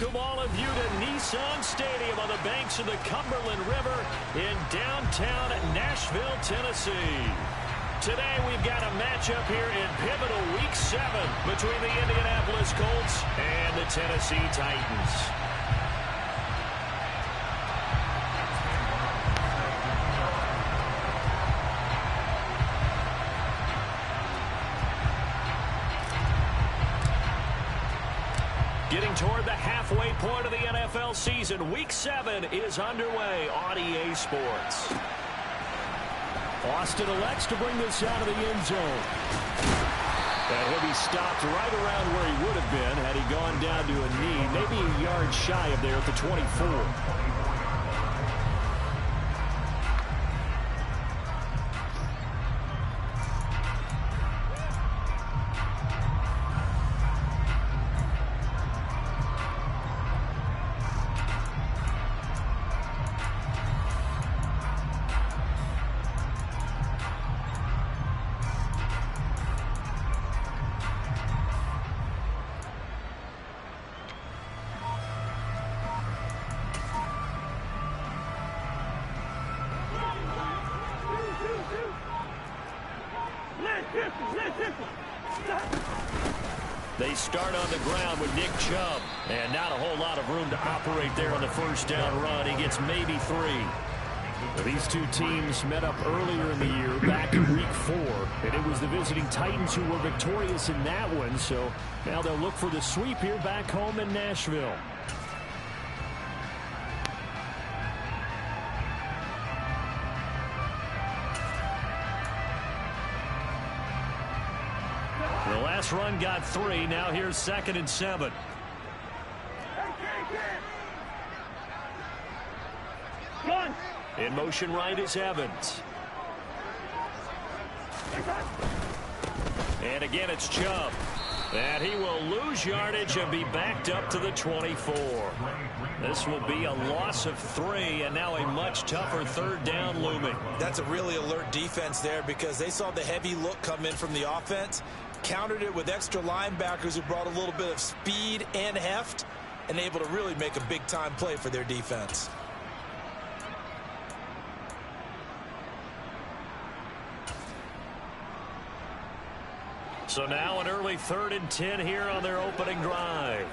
welcome all of you to Nissan Stadium on the banks of the Cumberland River in downtown Nashville, Tennessee. Today we've got a matchup here in pivotal Week 7 between the Indianapolis Colts and the Tennessee Titans. Getting toward the halfway point of the NFL season, Week 7 is underway on EA Sports. Austin elects to bring this out of the end zone. And he'll be stopped right around where he would have been had he gone down to a knee, maybe a yard shy of there at the 24. They start on the ground with Nick Chubb, and not a whole lot of room to operate there on the first down run. He gets maybe 3. Well, these two teams met up earlier in the year, back in Week 4, and it was the visiting Titans who were victorious in that one, so now they'll look for the sweep here back home in Nashville. The last run got 3. Now here's 2nd and 7. In motion right is Evans. And again it's Chubb. And he will lose yardage and be backed up to the 24. This will be a loss of 3, and now a much tougher 3rd down looming. That's a really alert defense there because they saw the heavy look come in from the offense, countered it with extra linebackers who brought a little bit of speed and heft, and able to really make a big-time play for their defense. So now an early 3rd and 10 here on their opening drive.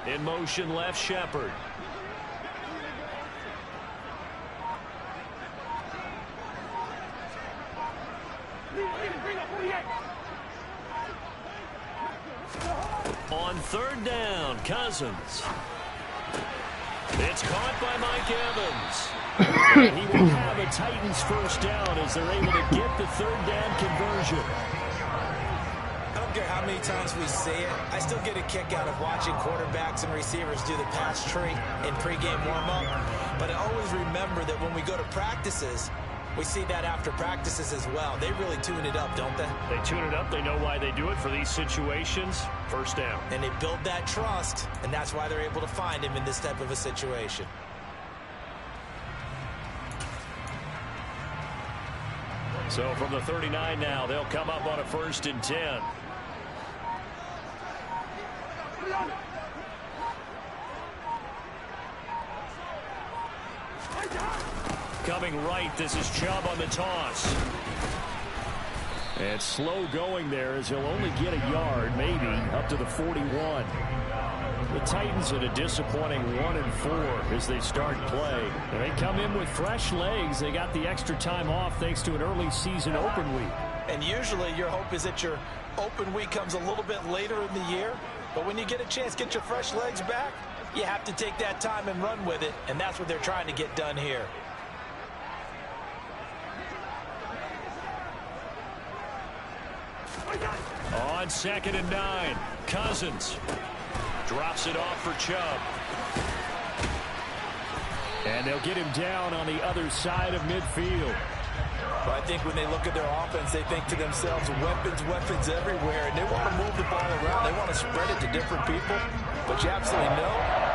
In motion left Shepard. On 3rd down, Cousins. It's caught by Mike Evans. And he will have a Titans first down as they're able to get the 3rd down conversion. I don't care how many times we say it, I still get a kick out of watching quarterbacks and receivers do the pass tree in pregame warm-up. But I always remember that when we go to practices, we see that after practices as well. They really tune it up, don't they? They tune it up. They know why they do it for these situations. First down. And they build that trust, and that's why they're able to find him in this type of a situation. So from the 39 now, they'll come up on a 1st and 10. Coming right, this is Chubb on the toss. And slow going there as he'll only get a yard, maybe, up to the 41. The Titans at a disappointing 1-4 as they start play. And they come in with fresh legs. They got the extra time off thanks to an early season open week. And usually your hope is that your open week comes a little bit later in the year. But when you get a chance to get your fresh legs back, you have to take that time and run with it. And that's what they're trying to get done here. On 2nd and 9, Cousins drops it off for Chubb. And they'll get him down on the other side of midfield. But I think when they look at their offense, they think to themselves, weapons everywhere. And they want to move the ball around. They want to spread it to different people. But you absolutely know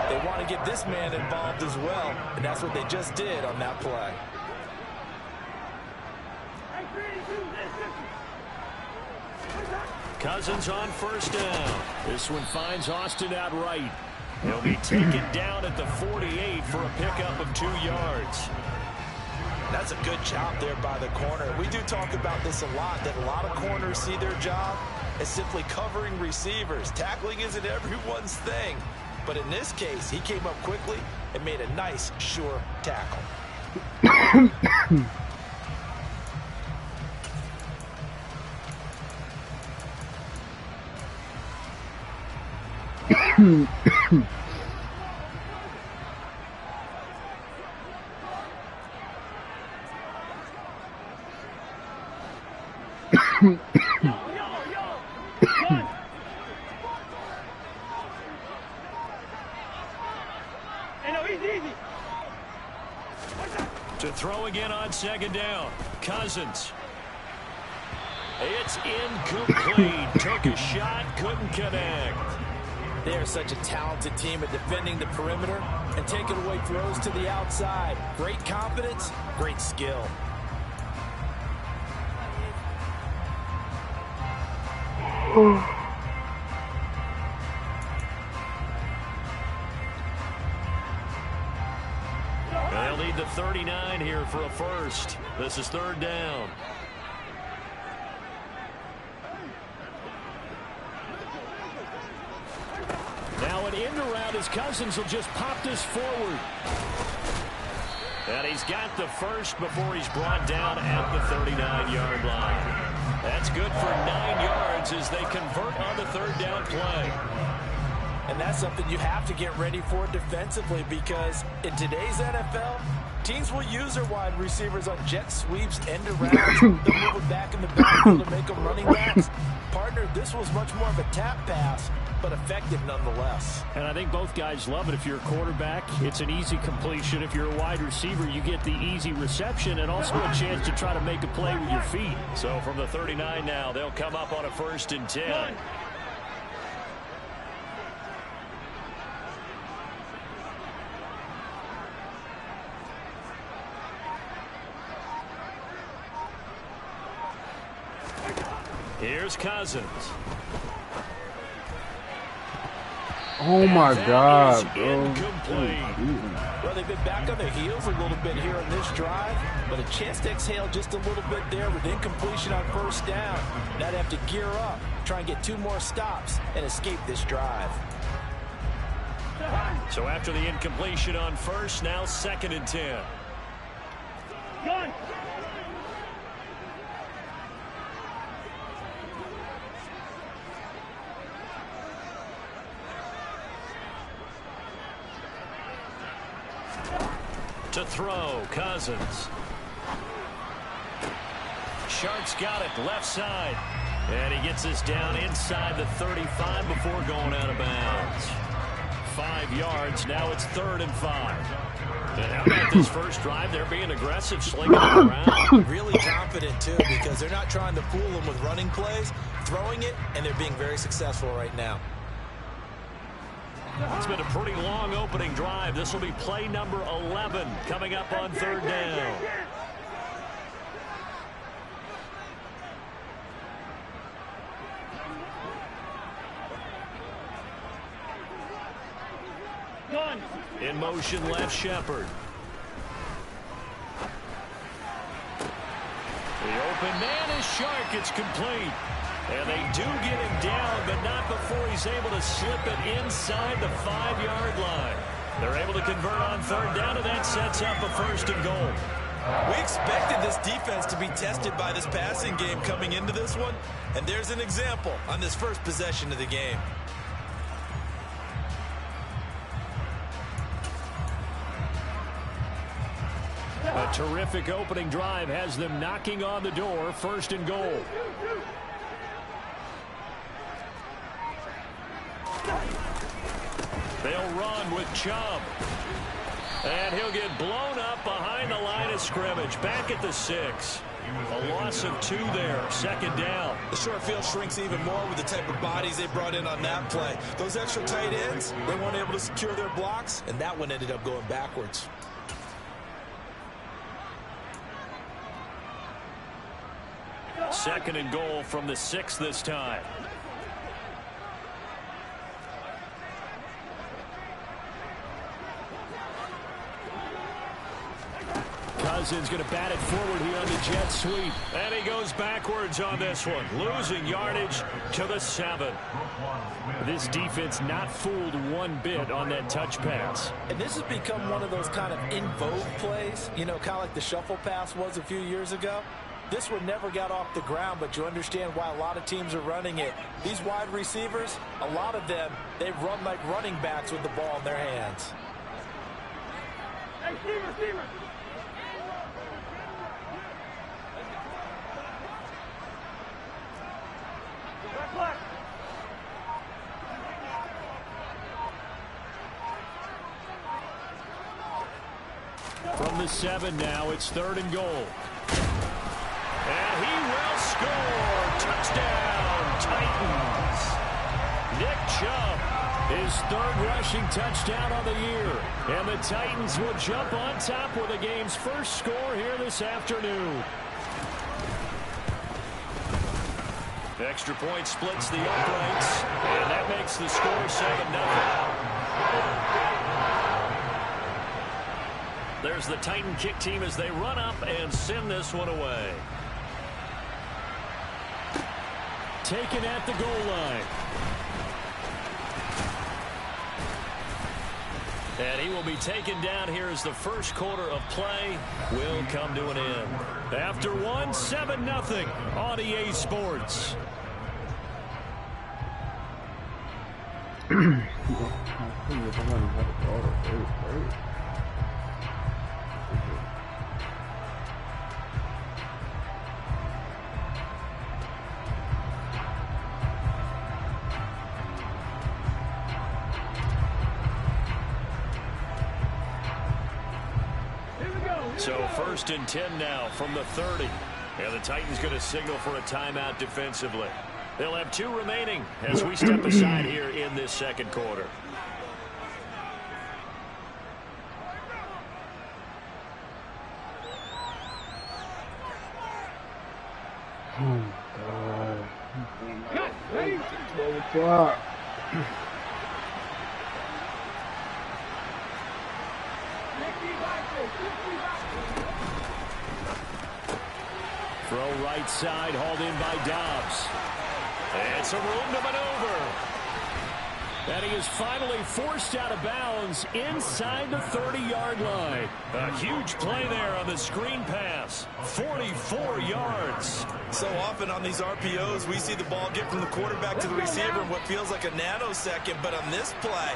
they want to get this man involved as well. And that's what they just did on that play. Cousins on first down. This one finds Austin outright. He'll be taken down at the 48 for a pickup of 2 yards. That's a good job there by the corner. We do talk about this a lot, that a lot of corners see their job as simply covering receivers. Tackling isn't everyone's thing. But in this case, he came up quickly and made a nice, sure tackle. To throw again on second down. Cousins. It's incomplete. Took a shot, couldn't connect. They are such a talented team at defending the perimeter and taking away throws to the outside. Great confidence, great skill. They'll need the 39 here for a first. This is third down. Now an end around as Cousins will just pop this forward. And he's got the first before he's brought down at the 39-yard line. That's good for 9 yards as they convert on the third down play. And that's something you have to get ready for defensively, because in today's NFL, teams will use their wide receivers on jet sweeps, end arounds. They'll move it back in the backfield to make them running backs. Partner, this was much more of a tap pass, but effective nonetheless. And I think both guys love it. If you're a quarterback, it's an easy completion. If you're a wide receiver, you get the easy reception and also a chance to try to make a play with your feet. So from the 39 now, they'll come up on a 1st and 10. Here's Cousins. Oh my God, bro. Well, they've been back on their heels a little bit here on this drive, but a chance to exhale just a little bit there with incompletion on first down. Now they have to gear up, try and get 2 more stops and escape this drive. So after the incompletion on first, now 2nd and 10. Gun. To throw, Cousins. Sharp's got it, left side. And he gets us down inside the 35 before going out of bounds. 5 yards, now it's 3rd and 5. And how about this first drive? They're being aggressive, slinging it around. Really confident, too, because they're not trying to fool them with running plays, throwing it, and they're being very successful right now. It's been a pretty long opening drive. This will be play number 11 coming up on 3rd down. In motion, left Shepard. The open man is Shark. It's complete. And they do get him down, but not before he's able to slip it inside the 5-yard line. They're able to convert on 3rd down, and that sets up a 1st and goal. We expected this defense to be tested by this passing game coming into this one, and there's an example on this first possession of the game. A terrific opening drive has them knocking on the door, 1st and goal. They'll run with Chubb. And he'll get blown up behind the line of scrimmage. Back at the 6. A loss of 2 there. 2nd down. The short field shrinks even more with the type of bodies they brought in on that play. Those extra tight ends, they weren't able to secure their blocks, and that one ended up going backwards. 2nd and goal from the 6 this time. Cousins going to bat it forward here on the jet sweep. And he goes backwards on this one, losing yardage to the 7. This defense not fooled one bit on that touch pass. And this has become one of those kind of in vogue plays, you know, kind of like the shuffle pass was a few years ago. This one never got off the ground, but you understand why a lot of teams are running it. These wide receivers, a lot of them, they run like running backs with the ball in their hands. Hey, receiver. From the 7 now, it's 3rd and goal. And he will score. Touchdown, Titans. Nick Chubb, his 3rd rushing touchdown on the year. And the Titans will jump on top with the game's first score here this afternoon. Extra point splits the uprights, and that makes the score 7-0. There's the Titan kick team as they run up and send this one away. Taken at the goal line. And he will be taken down here as the first quarter of play will come to an end. After one, 7-0 on EA Sports. So 1st and 10 now from the 30. And the Titans going to signal for a timeout defensively. They'll have 2 remaining as we step aside here in this 2nd quarter. Oh, God. 12 o'clock. Throw right side, hauled in by Dobbs. And some room to maneuver. And he is finally forced out of bounds inside the 30-yard line. A huge play there on the screen pass. 44 yards. So often on these RPOs, we see the ball get from the quarterback to the receiver in what feels like a nanosecond. But on this play,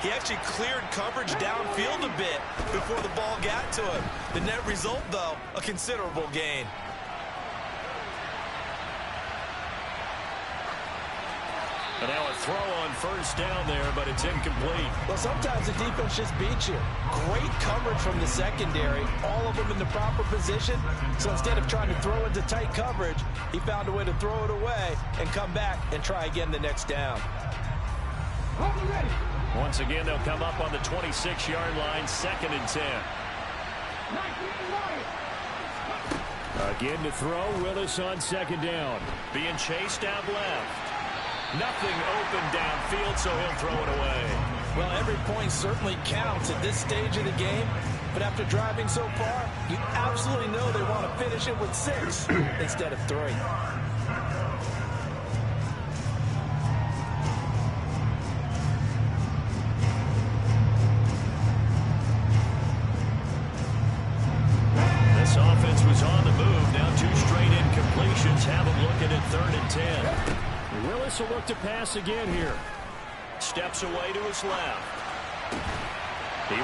he actually cleared coverage downfield a bit before the ball got to him. The net result, though, a considerable gain. And now a throw on 1st down there, but it's incomplete. Well, sometimes the defense just beats you. Great coverage from the secondary, all of them in the proper position. So instead of trying to throw into tight coverage, he found a way to throw it away and come back and try again the next down. Once again, they'll come up on the 26-yard line, 2nd and 10. Again to throw, Willis on 2nd down. Being chased out left. Nothing open downfield, so he'll throw it away. Well, every point certainly counts at this stage of the game. But after driving so far, you absolutely know they want to finish it with 6 instead of 3. This offense was on the move. Now 2 straight incompletions have them looking at 3rd and 10. Willis will look to pass again here. Steps away to his left. He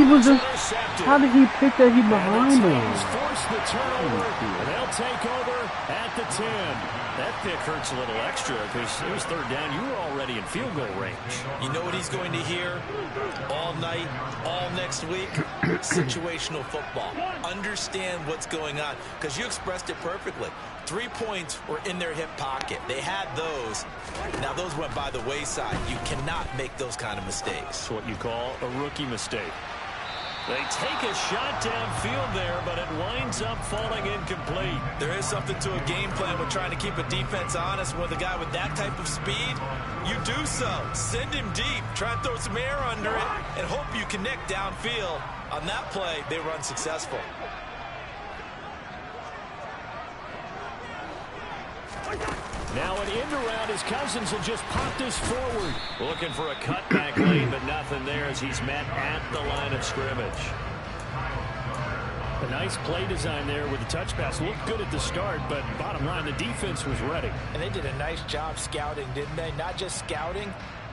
was just... How did he pick that? He behind him. Force the turnover, and they'll take over at the 10. That pick hurts a little extra because it was 3rd down. You were already in field goal range. You know what he's going to hear all night, all next week? Situational football. Understand what's going on because you expressed it perfectly. 3 points were in their hip pocket. They had those. Now those went by the wayside. You cannot make those kind of mistakes. It's what you call a rookie mistake. They take a shot downfield there, but it winds up falling incomplete. There is something to a game plan with trying to keep a defense honest. With a guy with that type of speed, you do so. Send him deep. Try and throw some air under it and hope you connect downfield. On that play, they were unsuccessful. Now an end around as Cousins will just pop this forward. Looking for a cutback lane, but nothing there as he's met at the line of scrimmage. A nice play design there with the touch pass. Looked good at the start, but bottom line, the defense was ready. And they did a nice job scouting, didn't they? Not just scouting,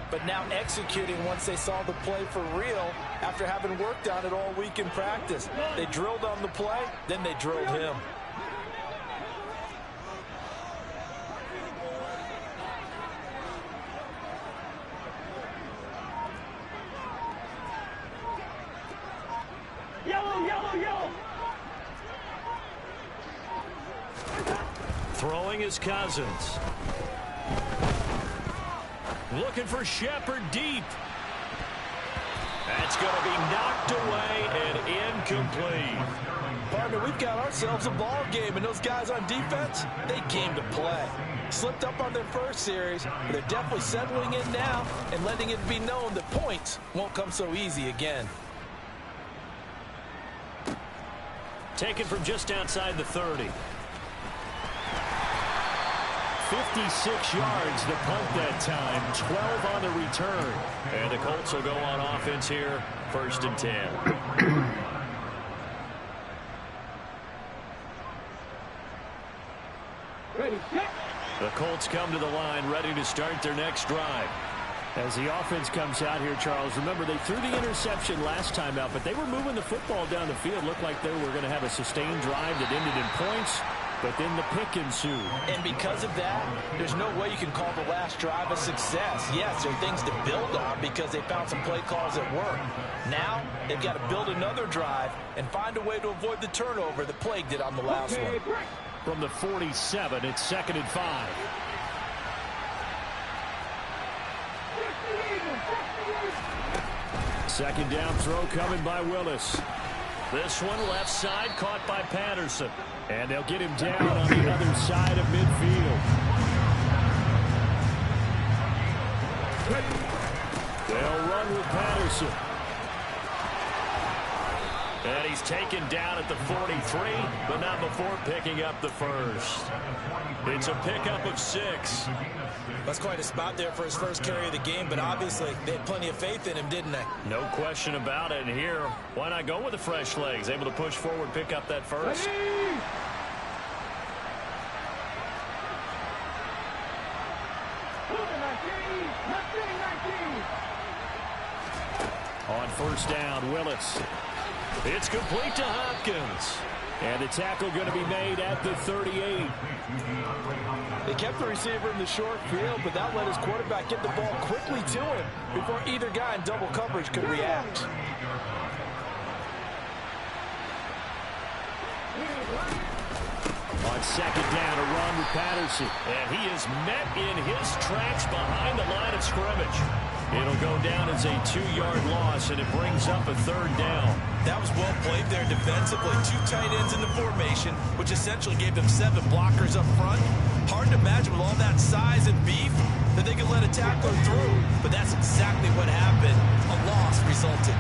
but now executing once they saw the play for real after having worked on it all week in practice. They drilled on the play, then they drilled him. Throwing is Cousins. Looking for Shepard deep. That's going to be knocked away and incomplete. Partner, we've got ourselves a ball game, and those guys on defense, they came to play. Slipped up on their first series, but they're definitely settling in now and letting it be known that points won't come so easy again. Taken from just outside the 30. 56 yards the punt that time, 12 on the return. And the Colts will go on offense here, 1st and 10. The Colts come to the line ready to start their next drive. As the offense comes out here, Charles, remember they threw the interception last time out, but they were moving the football down the field. Looked like they were going to have a sustained drive that ended in points. But then the pick ensued. And because of that, there's no way you can call the last drive a success. Yes, there are things to build on because they found some play calls that work. Now, they've got to build another drive and find a way to avoid the turnover that plagued it on the last one. From the 47, it's 2nd and 5. Second down throw coming by Willis. This one left side caught by Patterson. And they'll get him down on the other side of midfield. They'll run with Patterson. And he's taken down at the 43, but not before picking up the first. It's a pickup of 6. That's quite a spot there for his first carry of the game, but obviously they had plenty of faith in him, didn't they? No question about it. And here, why not go with the fresh legs? Able to push forward, pick up that first. On 1st down, Willis. It's complete to Hopkins. And the tackle going to be made at the 38. They kept the receiver in the short field, but that let his quarterback get the ball quickly to him before either guy in double coverage could react. On 2nd down, a run with Patterson. And he is met in his tracks behind the line of scrimmage. It'll go down as a 2-yard loss, and it brings up a 3rd down. That was well played there defensively. 2 tight ends in the formation, which essentially gave them 7 blockers up front. Hard to imagine with all that size and beef that they could let a tackler through. But that's exactly what happened. A loss resulted.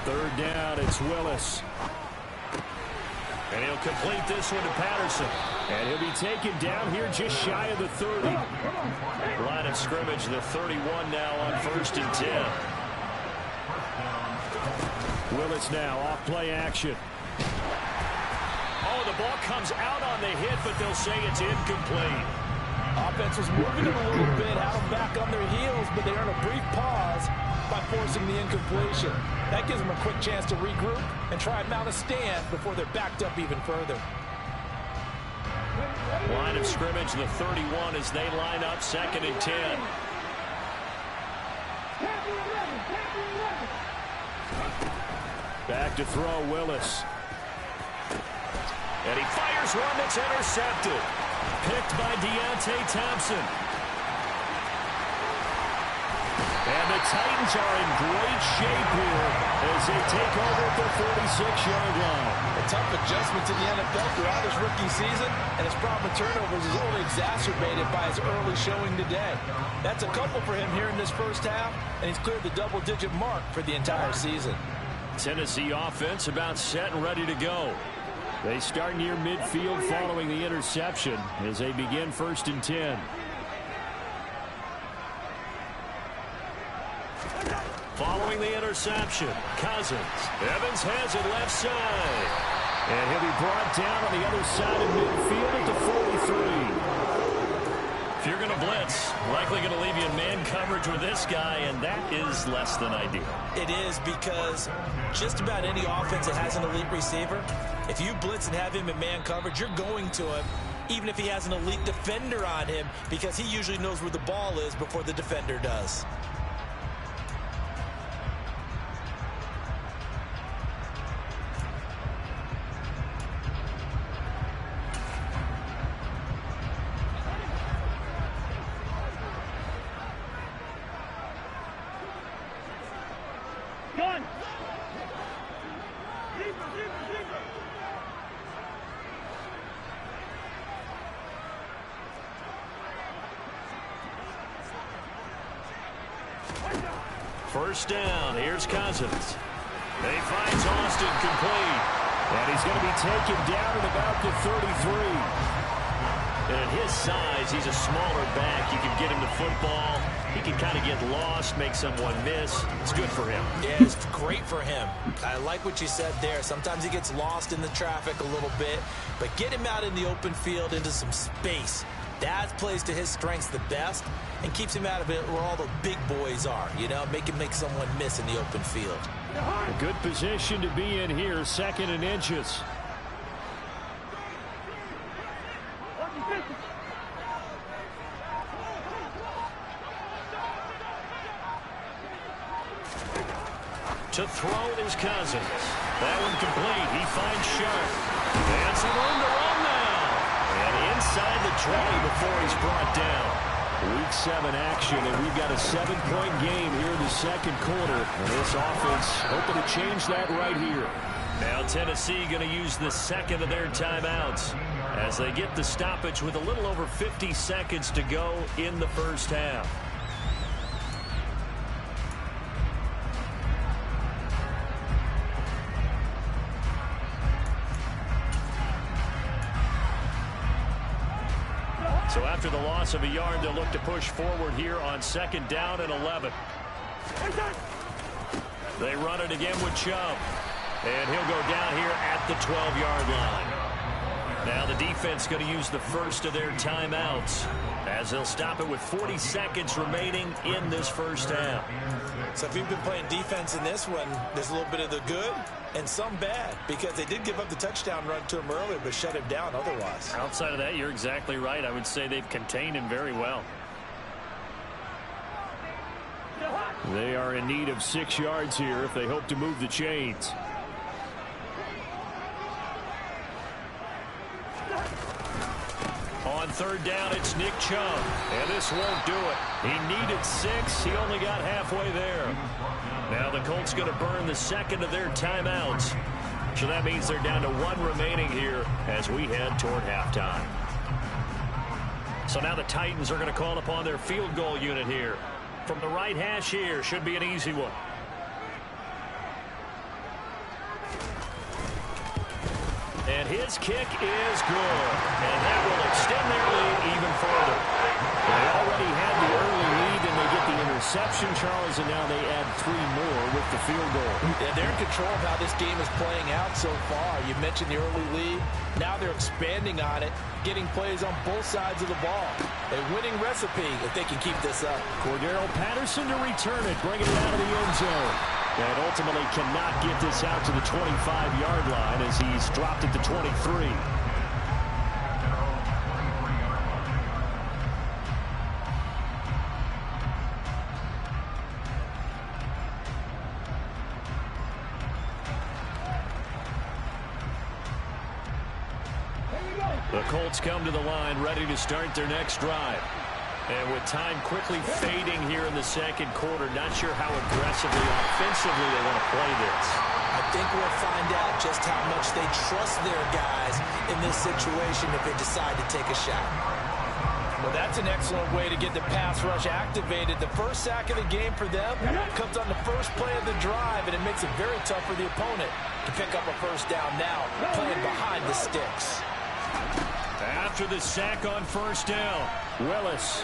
Third down, it's Willis. And he'll complete this one to Patterson. And he'll be taken down here just shy of the 30. Line of scrimmage, the 31 now on 1st and 10. Willis now off play action. Oh, the ball comes out on the hit, but they'll say it's incomplete. Offense was moving it a little bit, had them back on their heels, but they earned a brief pause by forcing the incompletion. That gives them a quick chance to regroup and try and mount a stand before they're backed up even further. Line of scrimmage, the 31 as they line up 2nd and 10. Back to throw, Willis. And he fires one that's intercepted. Picked by Deontay Thompson. And the Titans are in great shape here as they take over at the 46-yard line. A tough adjustment to the NFL throughout his rookie season, and his problem with turnovers is only exacerbated by his early showing today. That's a couple for him here in this first half, and he's cleared the double-digit mark for the entire season. Tennessee offense about set and ready to go. They start near midfield following the interception as they begin 1st and 10. Following the interception, Cousins. Evans has it left side. And he'll be brought down on the other side of midfield at the 43. If you're going to blitz, likely going to leave you in man coverage with this guy, and that is less than ideal. It is, because just about any offense that has an elite receiver, if you blitz and have him in man coverage, you're going to him, even if he has an elite defender on him, because he usually knows where the ball is before the defender does. First down, here's Cousins. He finds Austin complete. And he's going to be taken down at about the 33. And at his size, he's a smaller back. You can get him the football. He can kind of get lost, make someone miss. It's good for him. Yeah, it's great for him. I like what you said there. Sometimes he gets lost in the traffic a little bit, but get him out in the open field into some space. That plays to his strengths the best and keeps him out of it where all the big boys are, you know, make him make someone miss in the open field. A good position to be in here, 2nd and inches. To throw is Cousins. That one complete. He finds Sharp. And some room to run now. And inside the 20 before he's brought down. Week 7 action, and we've got a 7-point game here in the second quarter. And this offense hoping to change that right here. Now Tennessee going to use the second of their timeouts as they get the stoppage with a little over 50 seconds to go in the first half. So after the loss of a yard, they'll look to push forward here on 2nd down and 11. They run it again with Chubb. And he'll go down here at the 12-yard line. Now the defense going to use the first of their timeouts as they'll stop it with 40 seconds remaining in this first half. So if you've been playing defense in this one, there's a little bit of the good and some bad, because they did give up the touchdown run to him earlier but shut him down otherwise. Outside of that, you're exactly right. I would say they've contained him very well. They are in need of 6 yards here if they hope to move the chains. On 3rd down, it's Nick Chubb, and this won't do it. He needed 6. He only got halfway there. Now the Colts going to burn the second of their timeouts. So that means they're down to 1 remaining here as we head toward halftime. So now the Titans are going to call upon their field goal unit here. From the right hash here, should be an easy one. And his kick is good. And that will extend their lead even further. They already had the early lead, and they get the interception, Charles, and now they add 3 more with the field goal. Yeah, they're in control of how this game is playing out so far. You mentioned the early lead. Now they're expanding on it, getting plays on both sides of the ball. A winning recipe if they can keep this up. Cordero Patterson to return it, bringing it out of the end zone. And ultimately cannot get this out to the 25-yard line as he's dropped it to 23. The Colts come to the line ready to start their next drive. And with time quickly fading here in the second quarter, not sure how aggressively, offensively they want to play this. I think we'll find out just how much they trust their guys in this situation if they decide to take a shot. Well, that's an excellent way to get the pass rush activated. The first sack of the game for them comes on the first play of the drive, and it makes it very tough for the opponent to pick up a first down now, playing behind the sticks. After the sack on first down, Willis.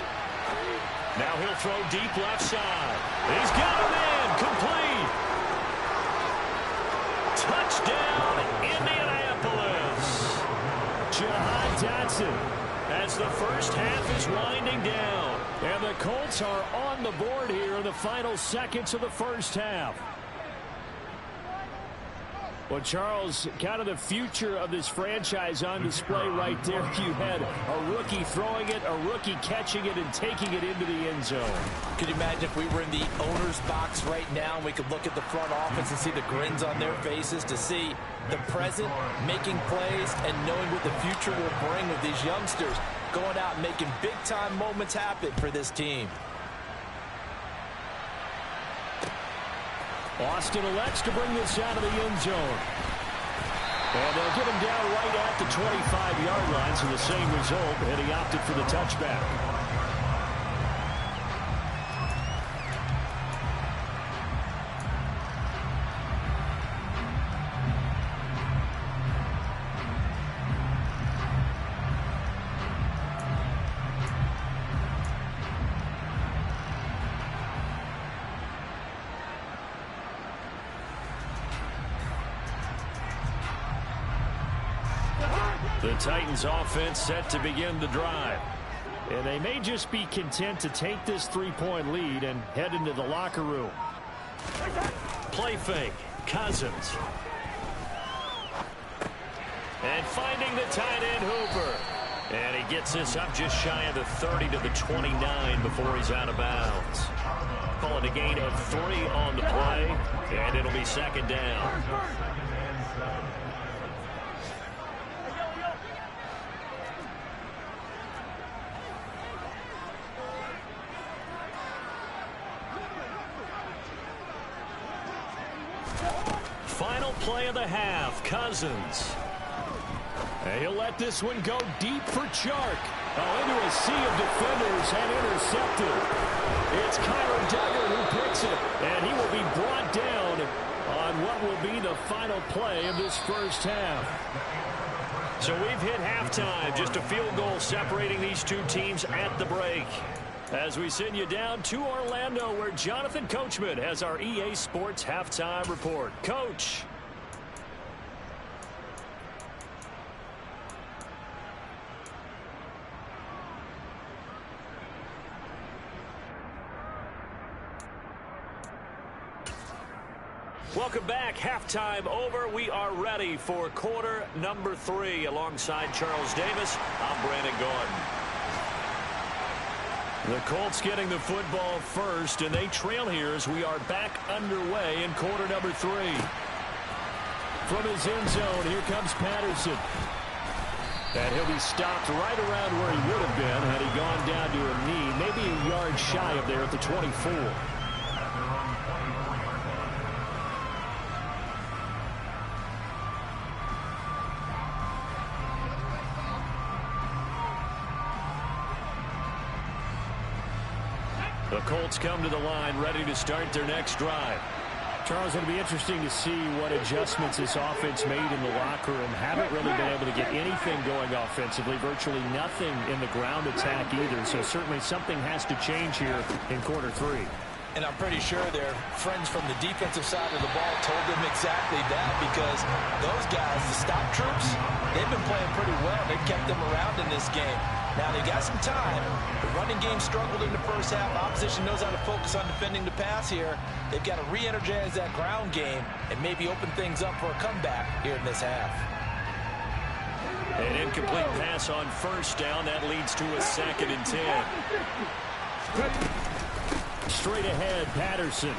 Now he'll throw deep left side. He's got him in. Complete. Touchdown, Indianapolis. Jahan Dotson as the first half is winding down. And the Colts are on the board here in the final seconds of the first half. Well, Charles, kind of the future of this franchise on display right there. You had a rookie throwing it, a rookie catching it, and taking it into the end zone. Could you imagine if we were in the owner's box right now and we could look at the front office and see the grins on their faces, to see the present making plays and knowing what the future will bring with these youngsters going out and making big-time moments happen for this team. Austin elects to bring this out of the end zone. And they'll get him down right at the 25-yard line, so the same result, and he opted for the touchback. The Titans offense set to begin the drive. And they may just be content to take this three-point lead and head into the locker room. Play fake. Cousins. And finding the tight end Hooper. And he gets this up just shy of the 30 to the 29 before he's out of bounds. Call it a gain of 3 on the play. And it'll be second down. Final play of the half, Cousins. And he'll let this one go deep for Chark. Oh, into a sea of defenders and intercepted. It's Kyler Duggar who picks it, and he will be brought down on what will be the final play of this first half. So we've hit halftime, just a field goal separating these two teams at the break. As we send you down to Orlando, where Jonathan Coachman has our EA Sports halftime report. Coach. Welcome back. Halftime over. We are ready for quarter number 3. Alongside Charles Davis, I'm Brandon Gordon. The Colts getting the football first, and they trail here as we are back underway in quarter number 3. From his end zone, here comes Patterson. And he'll be stopped right around where he would have been had he gone down to a knee, maybe a yard shy of there at the 24. The Colts come to the line ready to start their next drive. Charles, it'll be interesting to see what adjustments this offense made in the locker room. Haven't really been able to get anything going offensively, virtually nothing in the ground attack either. So certainly something has to change here in quarter 3. And I'm pretty sure their friends from the defensive side of the ball told them exactly that, because those guys, the stop troops, they've been playing pretty well. They've kept them around in this game. Now, they've got some time. The running game struggled in the first half. Opposition knows how to focus on defending the pass here. They've got to re-energize that ground game and maybe open things up for a comeback here in this half. An incomplete pass on first down. That leads to a 2nd and 10. Straight ahead, Patterson.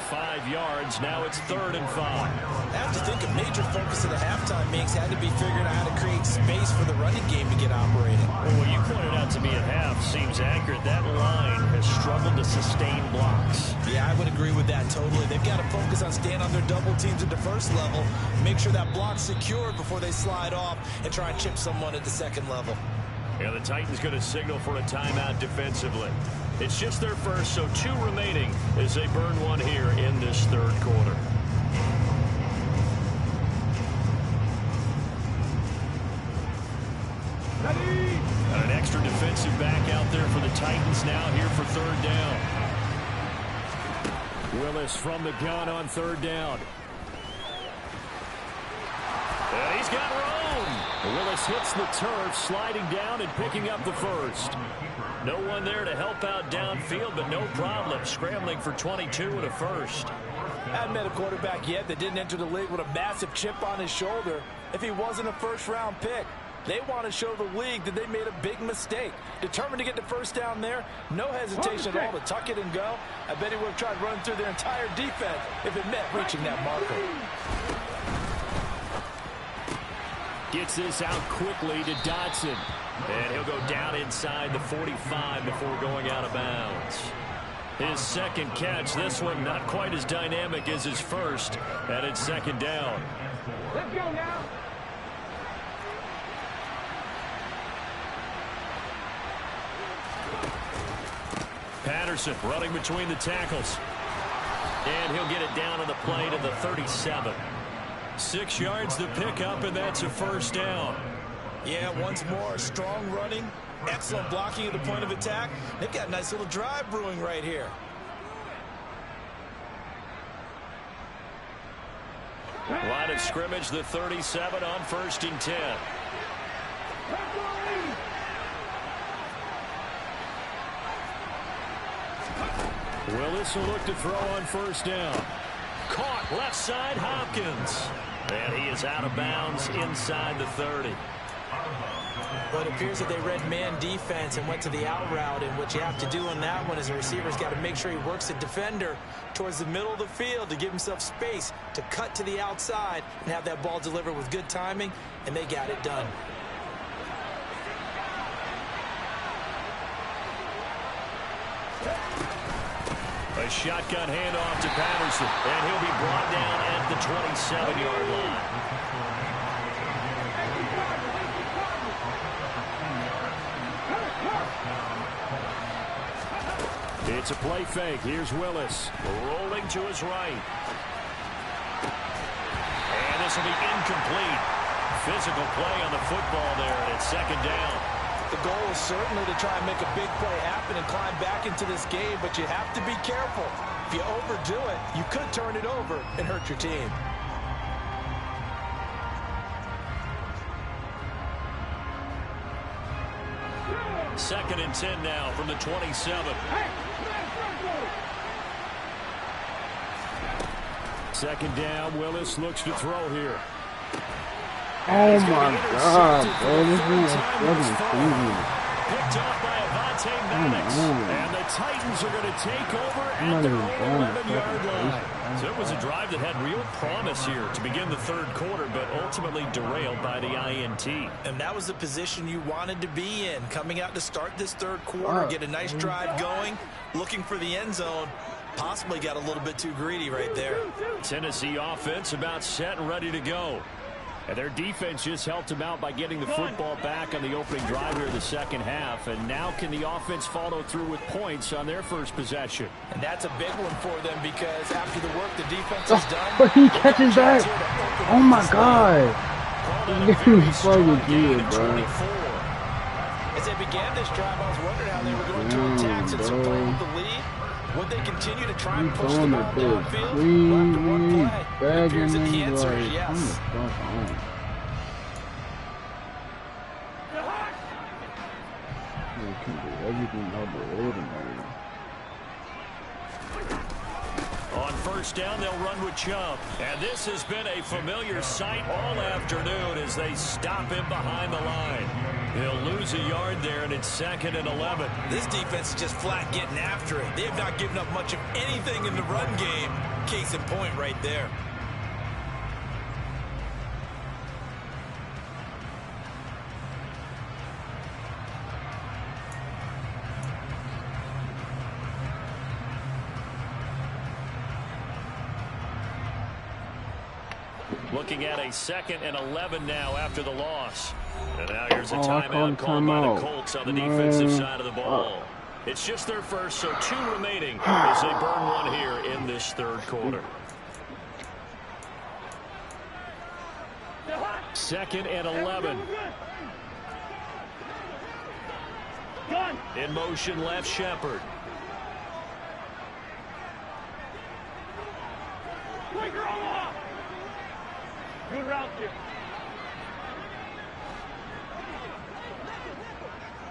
5 yards. Now it's 3rd and 5. I have to think a major focus of the halftime mix had to be figuring out how to create space for the running game to get operating. Well, what you pointed out to me at half seems accurate. That line has struggled to sustain blocks. Yeah, I would agree with that totally. They've got to focus on staying on their double teams at the first level, make sure that block's secured before they slide off and try and chip someone at the second level. Yeah, the Titans going to signal for a timeout defensively. It's just their first, so 2 remaining as they burn one here in this 3rd quarter. And an extra defensive back out there for the Titans now here for 3rd down. Willis from the gun on 3rd down. And he's got room. Willis hits the turf, sliding down and picking up the first. No one there to help out downfield, but no problem scrambling for 22 and a first. I haven't met a quarterback yet that didn't enter the league with a massive chip on his shoulder if he wasn't a first-round pick. They want to show the league that they made a big mistake. Determined to get the first down there, no hesitation at all to tuck it and go. I bet he would have tried running through their entire defense if it meant reaching that marker. Gets this out quickly to Dotson. And he'll go down inside the 45 before going out of bounds. His second catch, this one not quite as dynamic as his first, and it's 2nd down. Let's go now. Patterson running between the tackles. And he'll get it down on the play to the 37. 6 yards to pick up, and that's a 1st down. Yeah, once more, strong running, excellent blocking at the point of attack. They've got a nice little drive brewing right here. Line of scrimmage, the 37 on 1st and 10. Willis will look to throw on 1st down. Caught left side, Hopkins. And he is out of bounds inside the 30. Well, it appears that they read man defense and went to the out route, and what you have to do on that one is the receiver's got to make sure he works the defender towards the middle of the field to give himself space to cut to the outside and have that ball delivered with good timing, and they got it done. A shotgun handoff to Patterson, and he'll be brought down at the 27-yard line. It's a play fake. Here's Willis rolling to his right. And this will be incomplete. Physical play on the football there, and it's 2nd down. The goal is certainly to try and make a big play happen and climb back into this game, but you have to be careful. If you overdo it, you could turn it over and hurt your team. Second and 10 now from the 27. 2nd down, Willis looks to throw here. Oh my God, bro, this is fucking crazy. Picked off by Avonte Maddox. And the Titans are going to take over at their own 11-yard line. So it was a drive that had real promise here to begin the 3rd quarter, but ultimately derailed by the INT. And that was the position you wanted to be in, coming out to start this 3rd quarter, get a nice drive going, looking for the end zone. Possibly got a little bit too greedy right there. Tennessee offense about set and ready to go. And their defense just helped them out by getting the football back on the opening drive here in the 2nd half. And now can the offense follow through with points on their first possession? And that's a big one for them because after the work the defense has done. But he catches that. Oh my God. This fucking good, bro. As they began this drive, I was wondering how they were going to attack since they're playing with the lead. Would they continue to try and push the ball downfield? Well, after one play, it appears that the answer is yes. Everything out the ordinary. On first down. They'll run with Chubb. And this has been a familiar sight all afternoon as they stop him behind the line. He'll lose a yard there, and it's 2nd and 11. This defense is just flat getting after it. They have not given up much of anything in the run game. Case in point right there. Looking at a 2nd and 11 now after the loss. And now here's a timeout called by the Colts on the defensive side of the ball. It's just their first, so 2 remaining as they burn one here in this 3rd quarter. 2nd and 11. In motion, left Shepard. Good route here.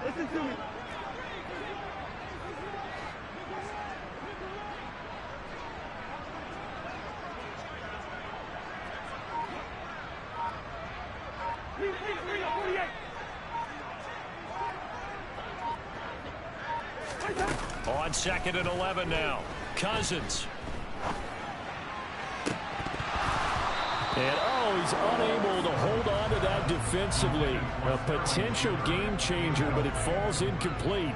Listen to me. On 2nd and 11 now. Cousins. And he's unable to hold on to that defensively. A potential game changer, but it falls incomplete.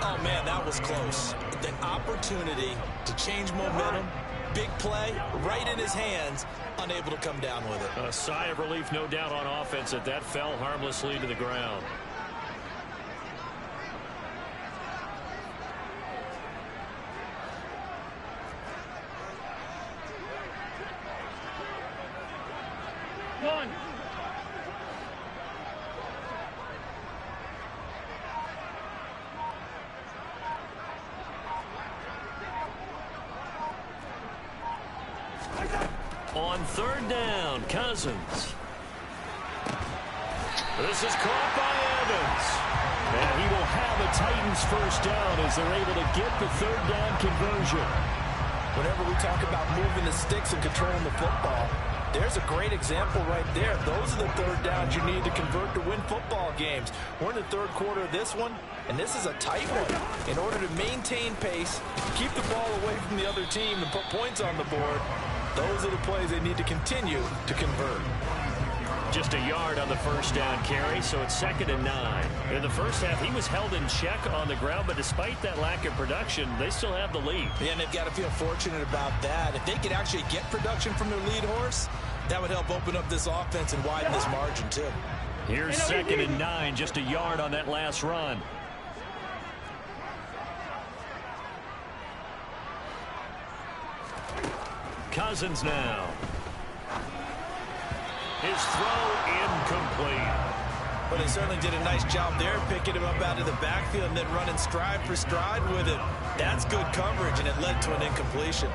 Oh, man, that was close. The opportunity to change momentum, big play, right in his hands, unable to come down with it. A sigh of relief, no doubt, on offense that fell harmlessly to the ground. On 3rd down, Cousins. This is caught by Evans. And he will have a Titans first down as they're able to get the 3rd down conversion. Whenever we talk about moving the sticks and controlling the football, there's a great example right there. Those are the 3rd downs you need to convert to win football games. We're in the 3rd quarter of this one, and this is a tight one. In order to maintain pace, keep the ball away from the other team, and put points on the board, those are the plays they need to continue to convert. Just a yard on the first down carry, so it's 2nd and 9. In the first half, he was held in check on the ground, but despite that lack of production, they still have the lead. Yeah, and they've got to feel fortunate about that. If they could actually get production from their lead horse, that would help open up this offense and widen this margin, too. Here's 2nd and 9, just a yard on that last run. Cousins now. His throw incomplete. Well, they certainly did a nice job there, picking him up out of the backfield and then running stride for stride with it. That's good coverage, and it led to an incompletion.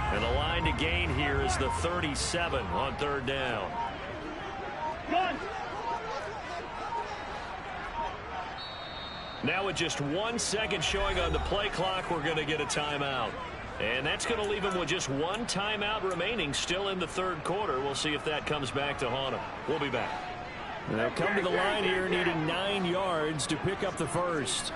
And the line to gain here is the 37 on 3rd down. Now with just 1 second showing on the play clock, we're going to get a timeout. And that's going to leave them with just 1 timeout remaining still in the 3rd quarter. We'll see if that comes back to haunt them. We'll be back. They'll come to the line here needing 9 yards to pick up the first.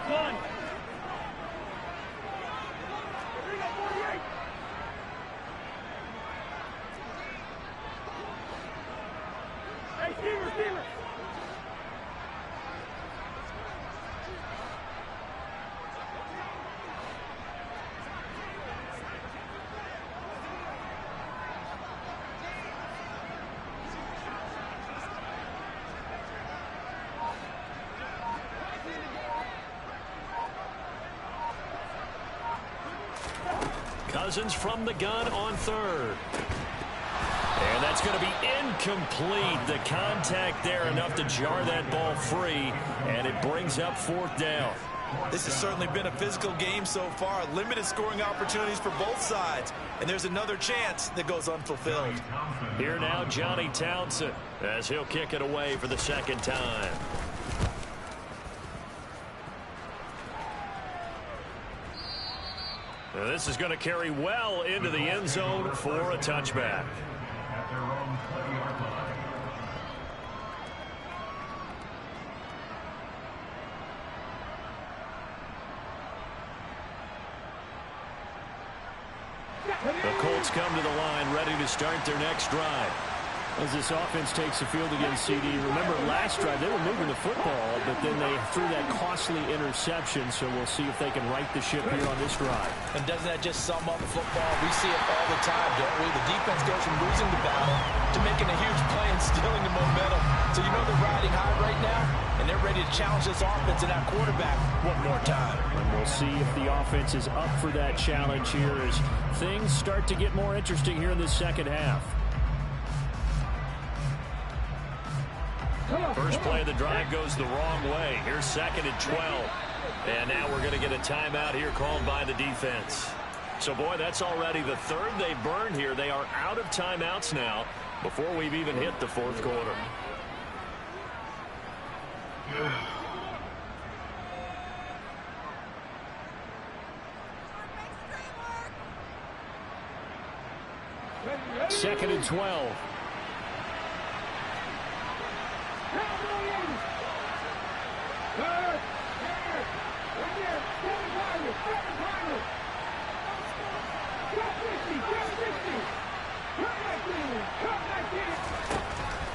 Cousins from the gun on 3rd. And that's going to be incomplete. The contact there enough to jar that ball free, and it brings up 4th down. This has certainly been a physical game so far. Limited scoring opportunities for both sides. And there's another chance that goes unfulfilled. Here now, Johnny Townsend, as he'll kick it away for the 2nd time. Now this is going to carry well into the end zone for a touchback. The Colts come to the line ready to start their next drive. As this offense takes the field against CD, remember last drive they were moving the football, but then they threw that costly interception, so we'll see if they can right the ship here on this drive. And doesn't that just sum up football? We see it all the time, don't we? The defense goes from losing the battle to making a huge play and stealing the momentum. So you know they're riding high right now, and they're ready to challenge this offense and that quarterback one more time. And we'll see if the offense is up for that challenge here as things start to get more interesting here in the second half. First play of the drive goes the wrong way. Here's 2nd and 12. And now we're going to get a timeout here called by the defense. So, boy, that's already the 3rd they've burned here. They are out of timeouts now before we've even hit the 4th quarter. Second and 12.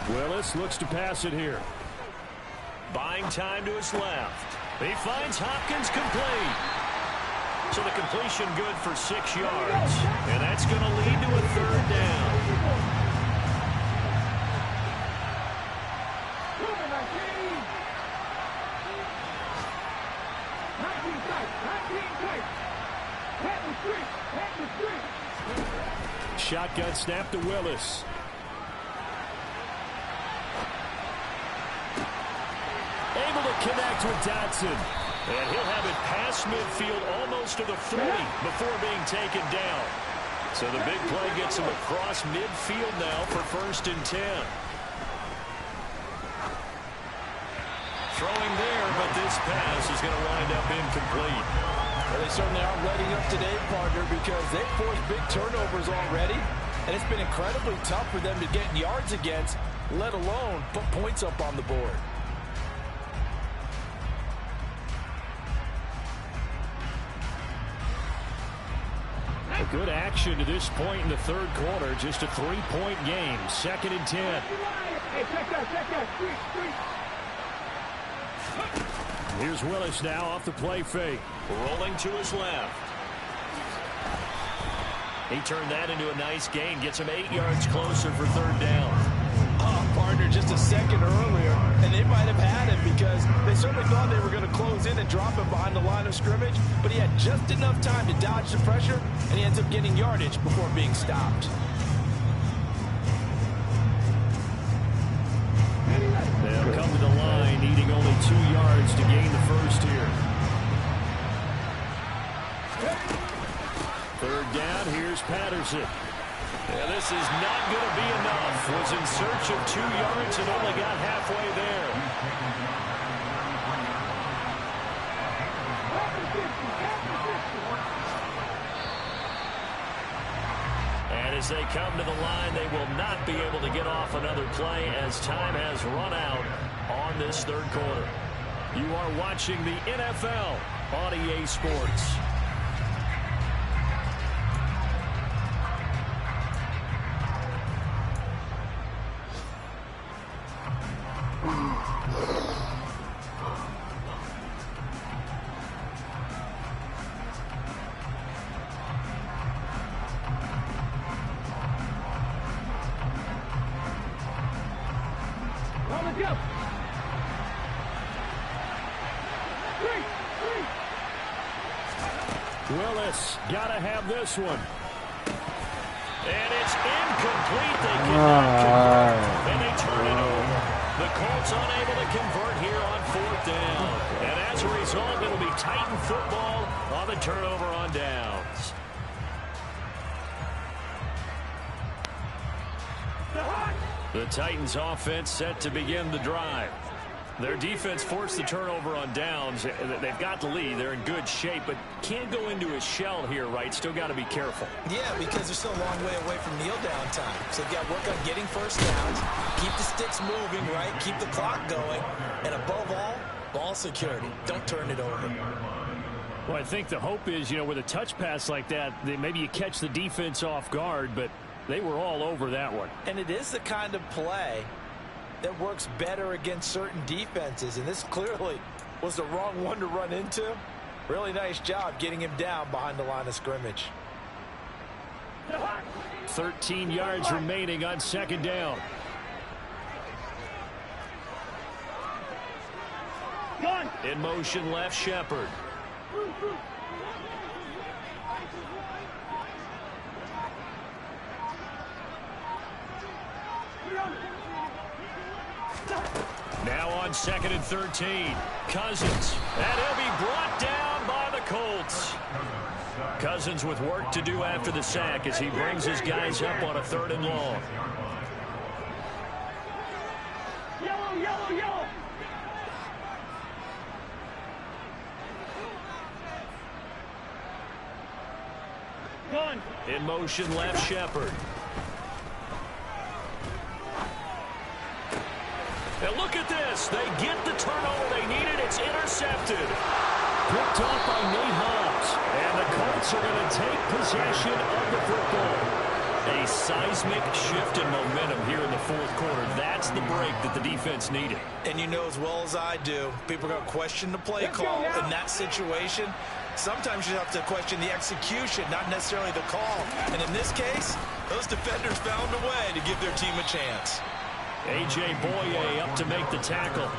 Willis looks to pass it here. Buying time to his left. He finds Hopkins complete. So the completion good for 6 yards. And that's going to lead to a 3rd down. Shotgun snap to Willis. Able to connect with Dotson. And he'll have it past midfield almost to the 40 before being taken down. So the big play gets him across midfield now for 1st and 10. Throwing there, but this pass is going to wind up incomplete. Well, they certainly aren't letting up today, partner, because they've forced big turnovers already, and it's been incredibly tough for them to get yards against, let alone put points up on the board. A good action to this point in the 3rd quarter. Just a 3-point game. 2nd and 10. Hey, check that. Here's Willis now off the play fake. Rolling to his left. He turned that into a nice gain. Gets him 8 yards closer for 3rd down. Partner, just a second earlier, and they might have had him because they certainly thought they were going to close in and drop him behind the line of scrimmage, but he had just enough time to dodge the pressure, and he ends up getting yardage before being stopped. They'll come to the line, needing only 2 yards to gain the first here. 3rd down, here's Patterson. Yeah, this is not going to be enough. Was in search of 2 yards and only got halfway there. And as they come to the line, they will not be able to get off another play as time has run out on this 3rd quarter. You are watching the NFL on EA Sports. Willis, gotta have this one. And it's incomplete. They cannot convert, and they turn it over. The Colts unable to convert here on 4th down. And as a result, it'll be Titan football on the turnover on downs. The Titans offense set to begin the drive. Their defense forced the turnover on downs. They've got the lead. They're in good shape, but can't go into a shell here, right? Still got to be careful. Yeah, because they're still a long way away from kneel down time. So they've got to work on getting first downs, keep the sticks moving, right? Keep the clock going. And above all, ball security. Don't turn it over. Well, I think the hope is, with a touch pass like that, maybe you catch the defense off guard, but they were all over that one. And it is the kind of play that works better against certain defenses, and this clearly was the wrong one to run into. Really nice job getting him down behind the line of scrimmage. 13 yards remaining on 2nd down. In motion, left Shepard. Now on 2nd and 13. Cousins. And he'll be brought down by the Colts. Cousins with work to do after the sack as he brings his guys up on a 3rd and long. Yellow, yellow, yellow. Gun. In motion, left Shepard. And look at this. They get the turnover they needed. It's intercepted. Picked off by Nate Hobbs. And the Colts are going to take possession of the football. A seismic shift in momentum here in the 4th quarter. That's the break that the defense needed. And you know as well as I do, people are going to question the play call in that situation. Sometimes you have to question the execution, not necessarily the call. And in this case, those defenders found a way to give their team a chance. A.J. Boye up to make the tackle.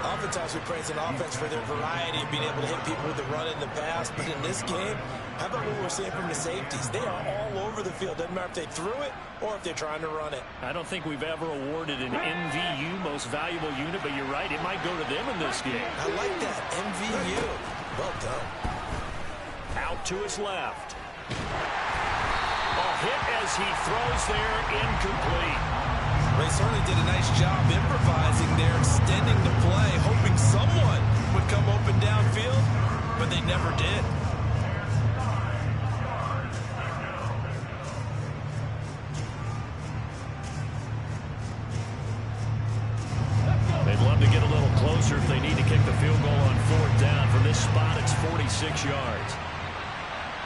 Oftentimes we praise an offense for their variety of being able to hit people with the run in the pass. But in this game, how about what we're seeing from the safeties? They are all over the field. Doesn't matter if they threw it or if they're trying to run it. I don't think we've ever awarded an MVU, most valuable unit, but you're right. It might go to them in this game. I like that. MVU. Well done. Out to his left. A hit as he throws there, incomplete. They certainly did a nice job improvising there, extending the play, hoping someone would come open downfield, but they never did. They'd love to get a little closer if they need to kick the field goal on 4th down. From this spot, it's 46 yards.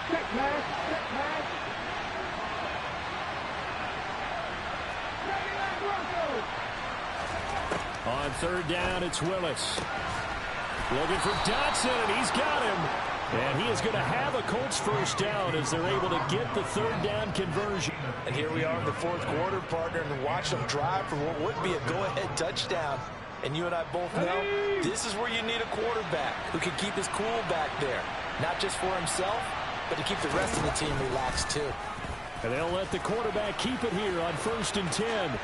Check pass, check pass. On 3rd down, it's Willis. Looking for Dotson, and he's got him. And he is going to have a Colts 1st down as they're able to get the 3rd down conversion. And here we are in the 4th quarter, partner, and watch them drive for what would be a go-ahead touchdown. And you and I both know this is where you need a quarterback who can keep his cool back there. Not just for himself, but to keep the rest of the team relaxed too. And they'll let the quarterback keep it here on 1st and 10.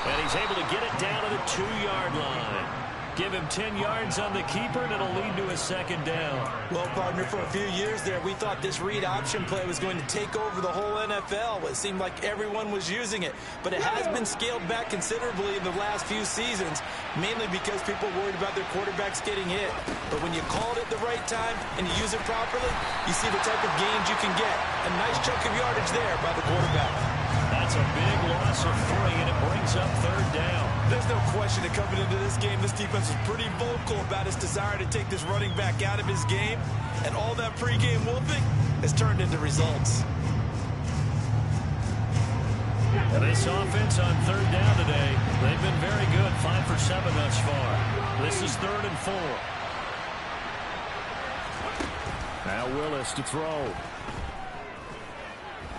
And he's able to get it down to the 2-yard line. Give him 10 yards on the keeper, and it'll lead to a 2nd down. Well, partner, for a few years there, we thought this read option play was going to take over the whole NFL. It seemed like everyone was using it. But it has been scaled back considerably in the last few seasons, mainly because people worried about their quarterbacks getting hit. But when you call it at the right time and you use it properly, you see the type of gains you can get. A nice chunk of yardage there by the quarterback. That's a big loss of 3, and it brings up 3rd down. There's no question that coming into this game, this defense was pretty vocal about its desire to take this running back out of his game. And all that pregame whooping has turned into results. And this offense on 3rd down today, they've been very good. 5 for 7 thus far. This is 3rd and 4. Now Willis to throw.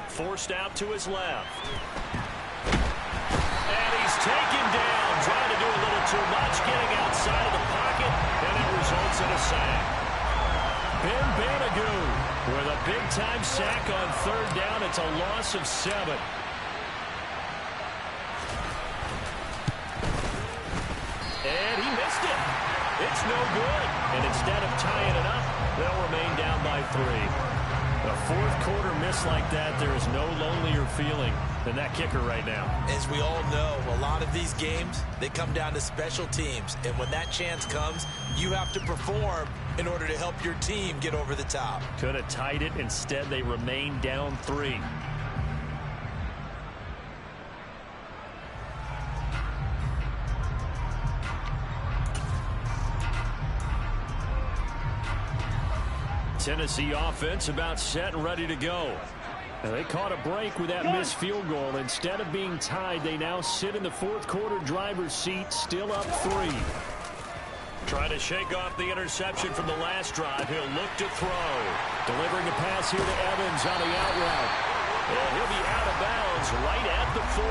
Forced out to his left. And he's taken down, trying to do a little too much, getting outside of the pocket, and it results in a sack. Ben Banagoo With a big-time sack on third down, it's a loss of 7. And he missed it. It's no good. And instead of tying it up, they'll remain down by 3. A fourth quarter miss like that, there is no lonelier feeling than that kicker right now. As we all know, a lot of these games, they come down to special teams. And when that chance comes, you have to perform in order to help your team get over the top. Could have tied it. Instead, they remain down 3. Tennessee offense about set and ready to go. And they caught a break with that missed field goal. Instead of being tied, they now sit in the fourth quarter driver's seat, still up 3. Trying to shake off the interception from the last drive. He'll look to throw. Delivering a pass here to Evans on the out route. And he'll be out of bounds right at the 40.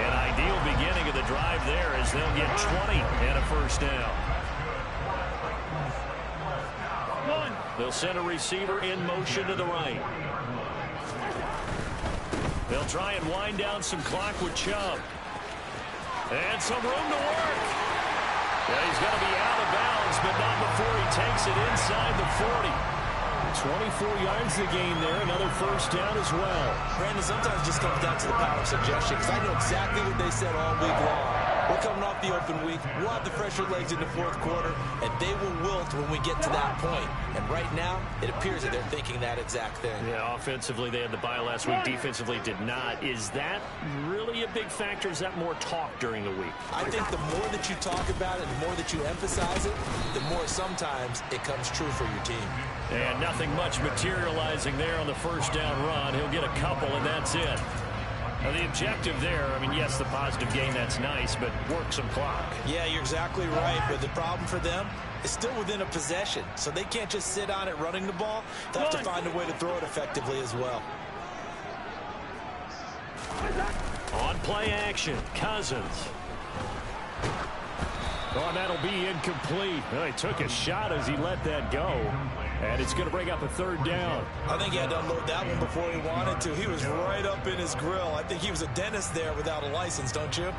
An ideal beginning of the drive there as they'll get 20 and a first down. They'll send a receiver in motion to the right. They'll try and wind down some clock with Chubb. And some room to work. Yeah, he's going to be out of bounds, but not before he takes it inside the 40. 24 yards to gain there. Another first down as well. Brandon, sometimes it just comes down to the power of suggestion, because I know exactly what they said all week long. We're coming off the open week. We'll have the fresher legs in the fourth quarter, and they will wilt when we get to that point. And right now, it appears that they're thinking that exact thing. Yeah, offensively, they had the bye last week. Defensively, did not. Is that really a big factor? Is that more talk during the week? I think the more that you talk about it, the more that you emphasize it, the more sometimes it comes true for your team. And nothing much materializing there on the first down run. He'll get a couple, and that's it. Now, the objective there, I mean, yes, the positive gain, that's nice, but work some clock. Yeah, you're exactly right. But the problem for them is still within a possession. So they can't just sit on it running the ball. They'll have to find a way to throw it effectively as well. On play action, Cousins. Oh, that'll be incomplete. Well, he took a shot as he let that go. And it's going to bring up a third down. I think he had to unload that one before he wanted to. He was right up in his grill. I think he was a dentist there without a license, don't you?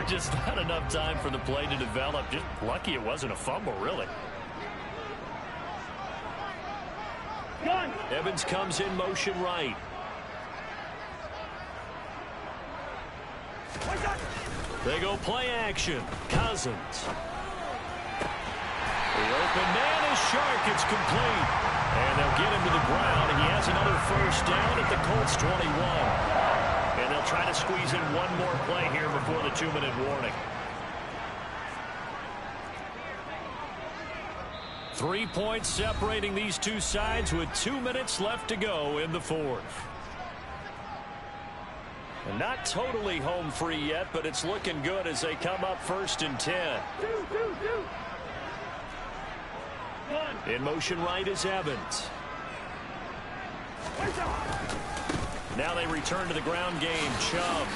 Just not enough time for the play to develop. Just lucky it wasn't a fumble, really. Gun. Evans comes in motion right. They go play action. Cousins. The open man is Shark. It's complete. And they'll get him to the ground, and he has another first down at the Colts 21. And they'll try to squeeze in one more play here before the 2-minute warning. 3 points separating these two sides with 2 minutes left to go in the fourth. And not totally home free yet, but it's looking good as they come up 1st and 10. In motion right is Evans. Now they return to the ground game. Chubb.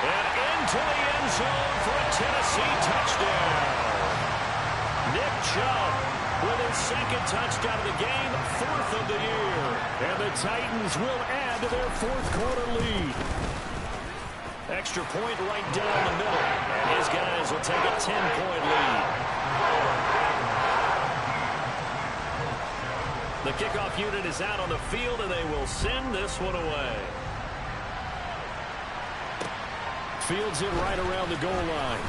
And into the end zone for a Tennessee touchdown. Nick Chubb with his second touchdown of the game, 4th of the year. And the Titans will add to their fourth quarter lead. Extra point right down the middle. And his guys will take a 10-point lead. The kickoff unit is out on the field, and they will send this one away. Fields it right around the goal line.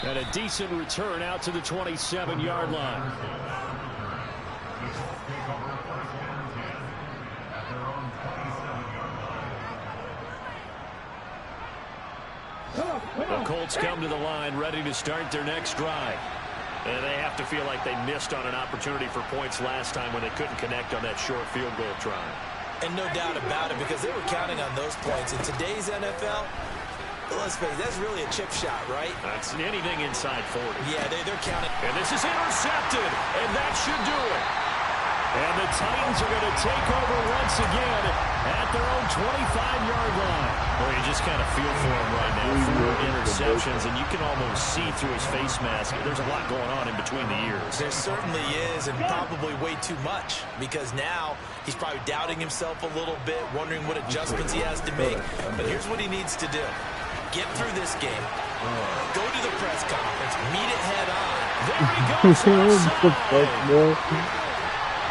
And a decent return out to the 27-yard line. The Colts come to the line ready to start their next drive. And they have to feel like they missed on an opportunity for points last time when they couldn't connect on that short field goal try. And no doubt about it, because they were counting on those points. In today's NFL, let's face it, that's really a chip shot, right? That's anything inside 40. Yeah, they're counting. And this is intercepted, and that should do it. And the Titans are going to take over once again at their own 25-yard line. Well, you just kind of feel for him right now. 4 interceptions, and you can almost see through his face mask. There's a lot going on in between the ears. There certainly is, and probably way too much, because now he's probably doubting himself a little bit, wondering what adjustments he has to make. But here's what he needs to do. Get through this game. Go to the press conference. Meet it head on. There he goes.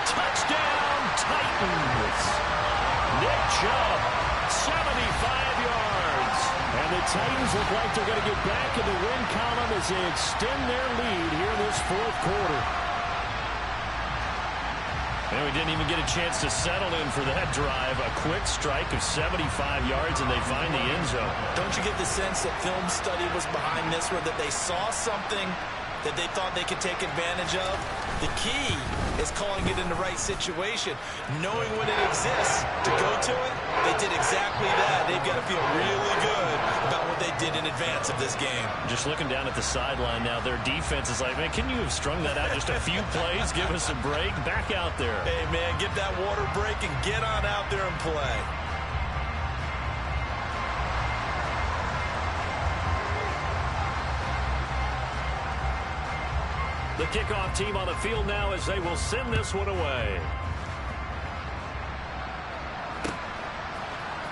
Touchdown, Titans. Nick Chubb, 75 yards. And the Titans look like they're going to get back in the win column as they extend their lead here in this fourth quarter. And we didn't even get a chance to settle in for that drive. A quick strike of 75 yards, and they find the end zone. Don't you get the sense that film study was behind this one, that they saw something that they thought they could take advantage of? The key is calling it in the right situation, knowing when it exists to go to it. They did exactly that. They've got to feel really good about what they did in advance of this game. Just looking down at the sideline now, their defense is like, man, can you have strung that out just a few plays? Give us a break. Back out there. Hey, man, get that water break and get on out there and play. The kickoff team on the field now as they will send this one away.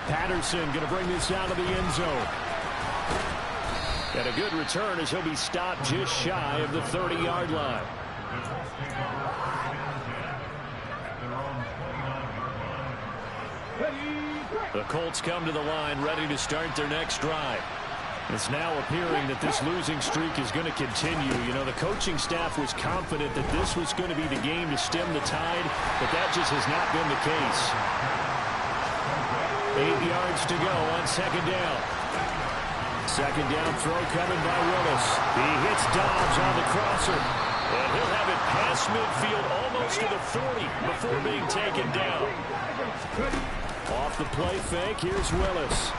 Patterson going to bring this down to the end zone. And a good return as he'll be stopped just shy of the 30-yard line. The Colts come to the line ready to start their next drive. It's now appearing that this losing streak is going to continue. You know, the coaching staff was confident that this was going to be the game to stem the tide, but that just has not been the case. 8 yards to go on second down. Second down throw coming by Willis. He hits Dobbs on the crosser, and he'll have it past midfield almost to the 40 before being taken down. Off the play fake, here's Willis.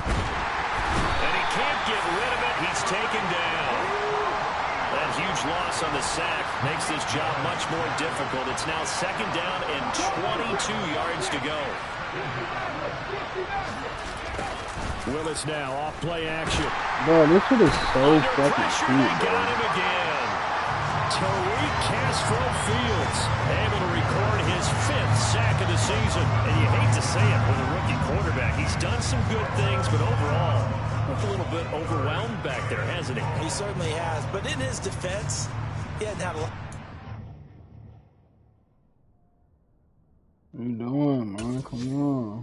And he can't get rid of it. He's taken down. That huge loss on the sack makes this job much more difficult. It's now second down and 22 yards to go. Willis now off play action. Bro, this shit is so fucking cute, They got him again. Tariq Castro Fields able to record his 5th sack of the season. And you hate to say it with a rookie quarterback. He's done some good things, but overall, a little bit overwhelmed back there, hasn't he? He certainly has. But in his defense, he hadn't had a lot. What you doing, man? Come on.